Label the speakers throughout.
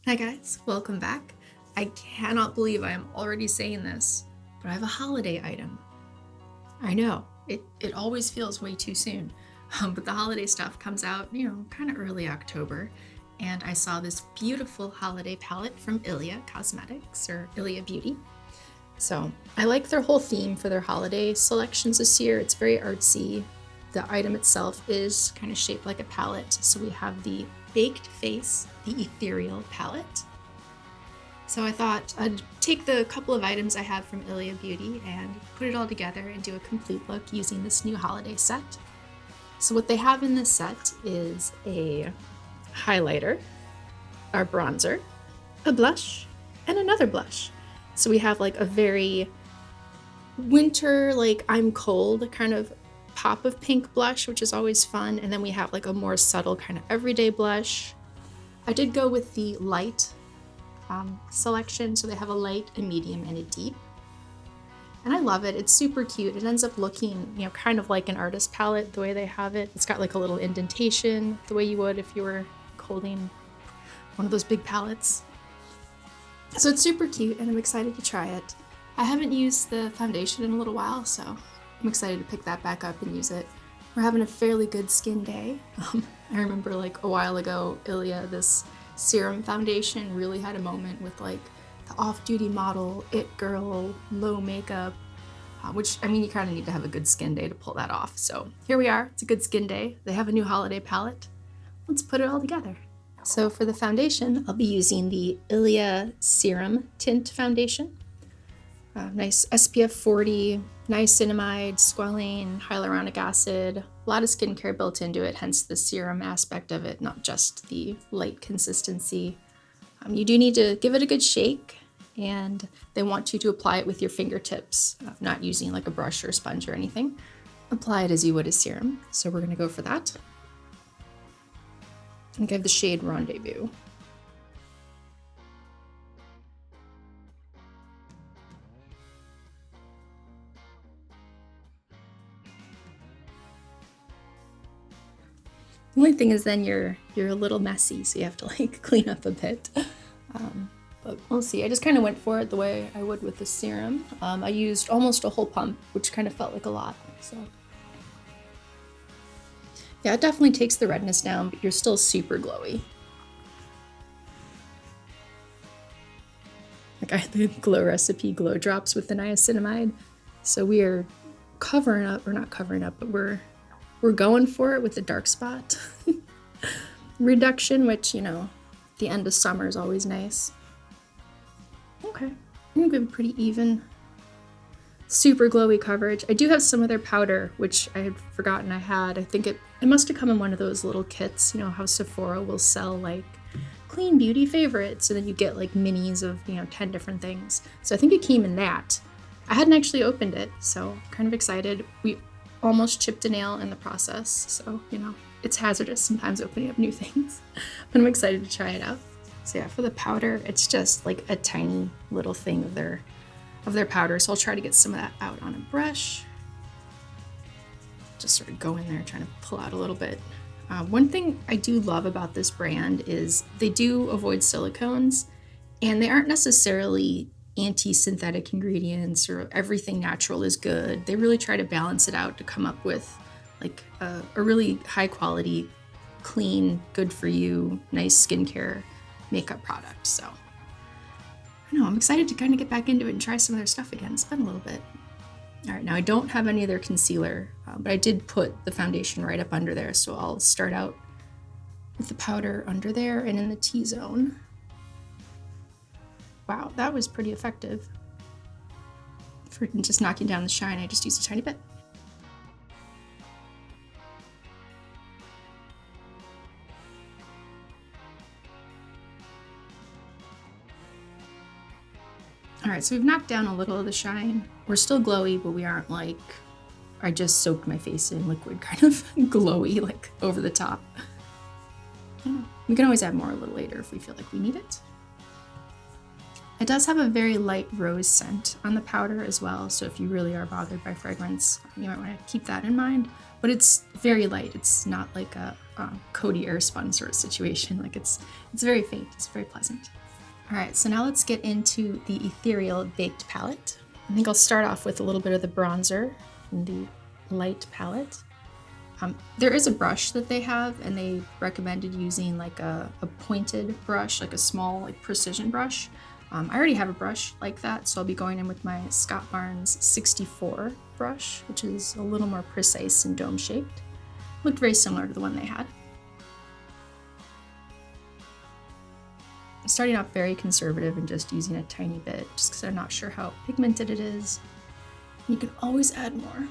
Speaker 1: Hi guys, welcome back. I cannot believe I am already saying this, but I have a holiday item. I know, it always feels way too soon, but the holiday stuff comes out, kind of early October, and I saw this beautiful holiday palette from Ilia Cosmetics, or Ilia Beauty. So I like their whole theme for their holiday selections this year. It's very artsy. The item itself is kind of shaped like a palette. So we have the Baked Face, the Ethereal Palette. So I thought I'd take the couple of items I have from Ilia Beauty and put it all together and do a complete look using this new holiday set. So what they have in this set is a highlighter, our bronzer, a blush, and another blush. So we have like a very winter, like I'm cold kind of pop of pink blush, which is always fun. And then we have like a more subtle kind of everyday blush. I did go with the light selection. So they have a light, a medium, and a deep. And I love it. It's super cute. It ends up looking, kind of like an artist palette, the way they have it. It's got like a little indentation, the way you would if you were holding one of those big palettes. So it's super cute and I'm excited to try it. I haven't used the foundation in a little while, so I'm excited to pick that back up and use it. We're having a fairly good skin day. I remember like a while ago, Ilia, this serum foundation really had a moment with like the off-duty model, it girl, low makeup, which, I mean, you kind of need to have a good skin day to pull that off. So here we are, it's a good skin day. They have a new holiday palette. Let's put it all together. So for the foundation, I'll be using the Ilia Serum Tint Foundation. Nice SPF 40, niacinamide, squalane, hyaluronic acid, a lot of skincare built into it, hence the serum aspect of it, not just the light consistency. You do need to give it a good shake, and they want you to apply it with your fingertips, not using like a brush or sponge or anything. Apply it as you would a serum. So we're gonna go for that. I think I have the shade Rendezvous. The only thing is then you're a little messy, so you have to like clean up a bit. But we'll see. I just kind of went for it the way I would with the serum. I used almost a whole pump, which kind of felt like a lot. So yeah, it definitely takes the redness down, but you're still super glowy. Like I had the Glow Recipe Glow Drops with the niacinamide. So we are covering up, or not covering up, but we're going for it with the dark spot reduction, which, the end of summer is always nice. Okay, I'm gonna give a pretty even, super glowy coverage. I do have some of their powder, which I had forgotten I had. I think it must have come in one of those little kits, how Sephora will sell like clean beauty favorites, and then you get like minis of, 10 different things. So I think it came in that. I hadn't actually opened it, so kind of excited. We almost chipped a nail in the process, so, it's hazardous sometimes opening up new things, but I'm excited to try it out. So yeah, for the powder, it's just like a tiny little thing of their powder, so I'll try to get some of that out on a brush. Just sort of go in there trying to pull out a little bit. One thing I do love about this brand is they do avoid silicones, and they aren't necessarily anti-synthetic ingredients or everything natural is good. They really try to balance it out to come up with like a really high quality, clean, good for you, nice skincare makeup product. So I don't know, I'm excited to kind of get back into it and try some of their stuff again. It's been a little bit. All right, now I don't have any of their concealer, but I did put the foundation right up under there. So I'll start out with the powder under there and in the T-zone. Wow, that was pretty effective. For just knocking down the shine, I just used a tiny bit. All right, so we've knocked down a little of the shine. We're still glowy, but we aren't like, I just soaked my face in liquid kind of glowy, like over the top. We can always add more a little later if we feel like we need it. I It does have a very light rose scent on the powder as well, so if you really are bothered by fragrance, you might want to keep that in mind. But it's very light. It's not like a Coty Airspun sort of situation. Like it's very faint. It's very pleasant. All right, so now let's get into the Ethereal Baked Palette. I think I'll start off with a little bit of the bronzer in the light palette. There is a brush that they have, and they recommended using like a pointed brush, like a small like precision brush. I already have a brush like that, so I'll be going in with my Scott Barnes 64 brush, which is a little more precise and dome-shaped. Looked very similar to the one they had. I'm starting off very conservative and just using a tiny bit, just because I'm not sure how pigmented it is. You can always add more.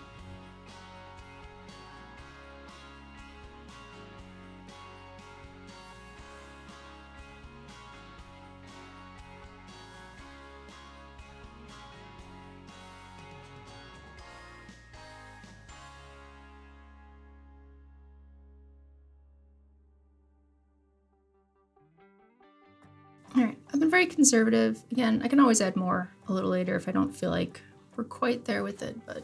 Speaker 1: All right, I've been very conservative. Again, I can always add more a little later if I don't feel like we're quite there with it, but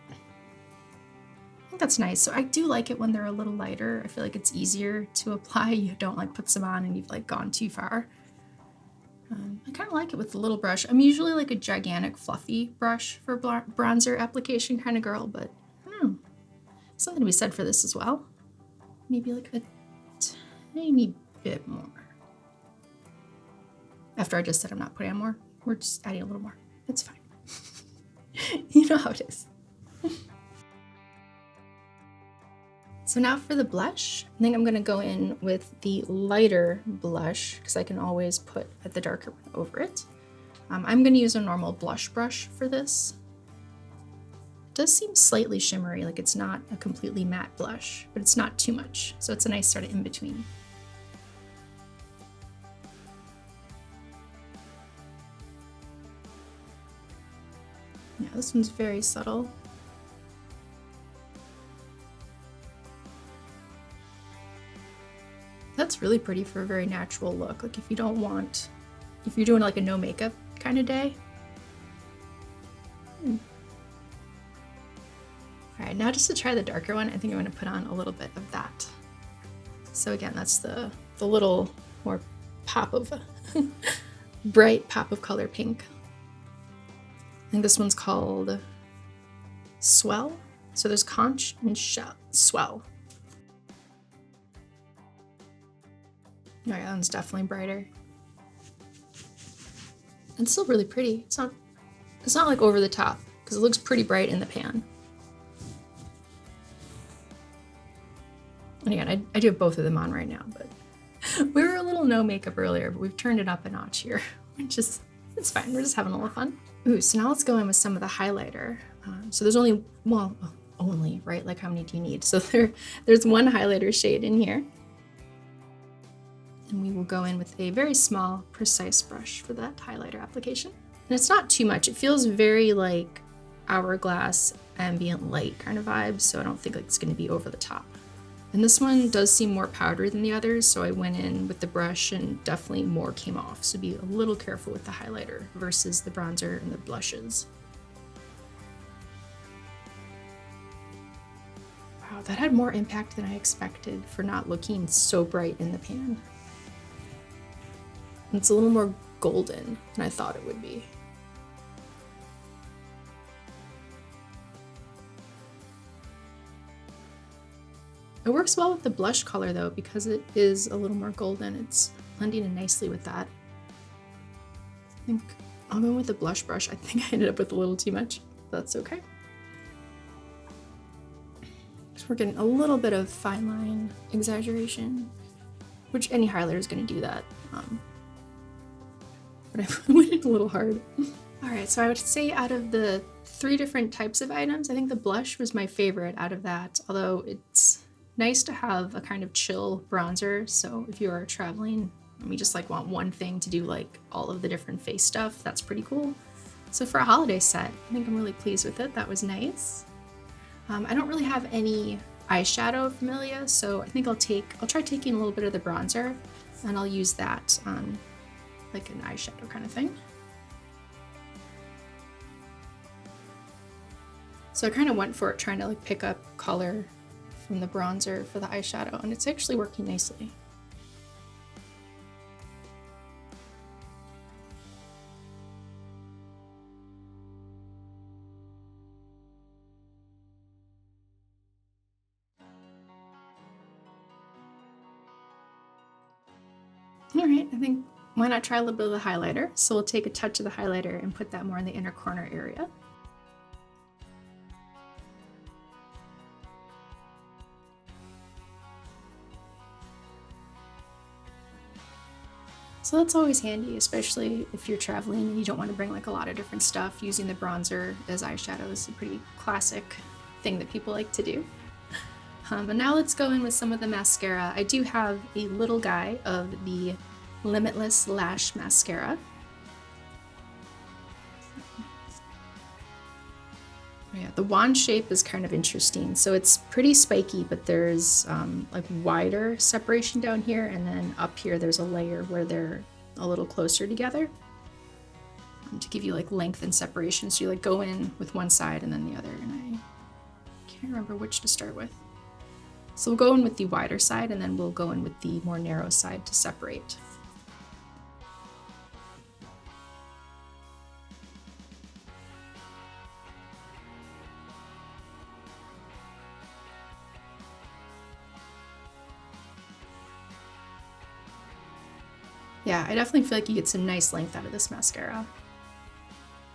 Speaker 1: I think that's nice. So I do like it when they're a little lighter. I feel like it's easier to apply. You don't like put some on and you've like gone too far. I kind of like it with the little brush. I'm usually like a gigantic fluffy brush for bronzer application kind of girl, but I don't know. Something to be said for this as well. Maybe like a tiny bit more. After I just said I'm not putting on more, we're just adding a little more. It's fine. You know how it is. So now for the blush, I think I'm gonna go in with the lighter blush because I can always put the darker one over it. I'm gonna use a normal blush brush for this. It does seem slightly shimmery, like it's not a completely matte blush, but it's not too much. So it's a nice sort of in between. Yeah, this one's very subtle. That's really pretty for a very natural look. Like if you're doing like a no makeup kind of day. All right, now just to try the darker one, I think I'm gonna put on a little bit of that. So again, that's the little more pop of, bright pop of color pink. I think this one's called Swell. So there's Conch and Swell. Oh yeah, that one's definitely brighter. It's still really pretty. It's not like over the top because it looks pretty bright in the pan. And again, I do have both of them on right now, but we were a little no makeup earlier, but we've turned it up a notch here, which is, it's fine. We're just having a little fun. Ooh, so now let's go in with some of the highlighter. So there's only, well, only, right? Like how many do you need? So there's one highlighter shade in here. And we will go in with a very small, precise brush for that highlighter application. And it's not too much. It feels very like Hourglass ambient light kind of vibes, so I don't think like it's gonna be over the top. And this one does seem more powdery than the others, so I went in with the brush and definitely more came off. So be a little careful with the highlighter versus the bronzer and the blushes. Wow, that had more impact than I expected for not looking so bright in the pan. And it's a little more golden than I thought it would be. It works well with the blush color though, because it is a little more golden. It's blending in nicely with that. I think I'll go with the blush brush. I think I ended up with a little too much. That's okay. Just we're getting a little bit of fine line exaggeration, which any highlighter is going to do that. But I went in a little hard. All right, so I would say out of the 3 different types of items, I think the blush was my favorite out of that, although it's nice to have a kind of chill bronzer. So if you are traveling and you just like want one thing to do like all of the different face stuff, that's pretty cool. So for a holiday set, I think I'm really pleased with it. That was nice. I don't really have any eyeshadow from Ilia, so I think I'll try taking a little bit of the bronzer and I'll use that on like an eyeshadow kind of thing. So I kind of went for it, trying to like pick up color from the bronzer for the eyeshadow, and it's actually working nicely. All right, I think why not try a little bit of the highlighter? So we'll take a touch of the highlighter and put that more in the inner corner area. So that's always handy, especially if you're traveling and you don't want to bring like a lot of different stuff. Using the bronzer as eyeshadow is a pretty classic thing that people like to do. But now let's go in with some of the mascara. I do have a little guy of the Limitless Lash Mascara. Yeah, the wand shape is kind of interesting. So it's pretty spiky, but there's like wider separation down here, and then up here there's a layer where they're a little closer together to give you like length and separation. So you like go in with one side and then the other, and I can't remember which to start with. So we'll go in with the wider side, and then we'll go in with the more narrow side to separate. Yeah, I definitely feel like you get some nice length out of this mascara.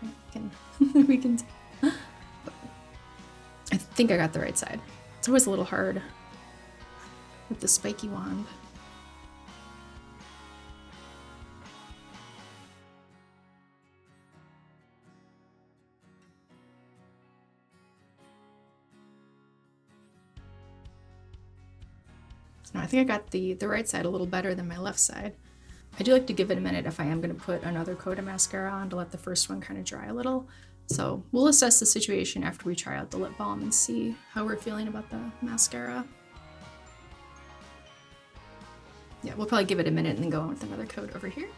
Speaker 1: We can. I think I got the right side. It's always a little hard with the spiky wand. So now I think I got the right side a little better than my left side. I do like to give it a minute if I am going to put another coat of mascara on to let the first one kind of dry a little. So we'll assess the situation after we try out the lip balm and see how we're feeling about the mascara. Yeah, we'll probably give it a minute and then go on with another coat over here.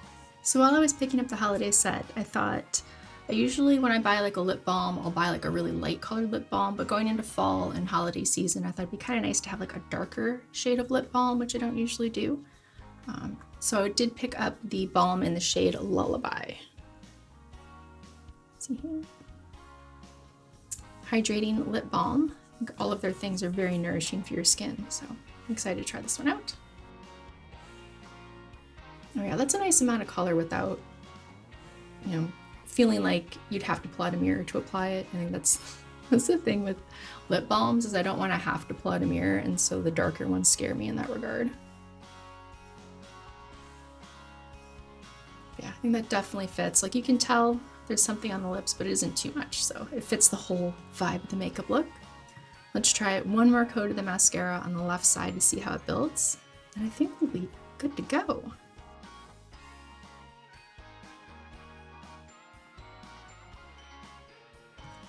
Speaker 1: So while I was picking up the holiday set, I thought, I usually when I buy like a lip balm, I'll buy like a really light colored lip balm, but going into fall and holiday season, I thought it'd be kind of nice to have like a darker shade of lip balm, which I don't usually do. So I did pick up the balm in the shade Lullaby. See here? Hydrating lip balm. I think all of their things are very nourishing for your skin, so I'm excited to try this one out. Oh yeah, that's a nice amount of color without, you know, feeling like you'd have to pull out a mirror to apply it. I think that's the thing with lip balms, is I don't want to have to pull out a mirror, and so the darker ones scare me in that regard. Yeah, I think that definitely fits. Like you can tell there's something on the lips, but it isn't too much, so it fits the whole vibe of the makeup look. Let's try one more coat of the mascara on the left side to see how it builds, and I think we'll be good to go.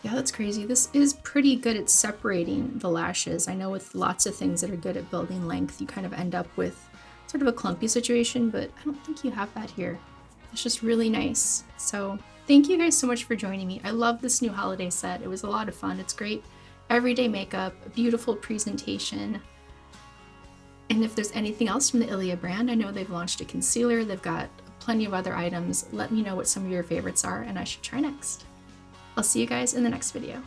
Speaker 1: Yeah, that's crazy. This is pretty good at separating the lashes. I know with lots of things that are good at building length, you kind of end up with sort of a clumpy situation, but I don't think you have that here. It's just really nice. So thank you guys so much for joining me. I love this new holiday set. It was a lot of fun. It's great everyday makeup, a beautiful presentation. And if there's anything else from the Ilia brand, I know they've launched a concealer. They've got plenty of other items. Let me know what some of your favorites are and I should try next. I'll see you guys in the next video.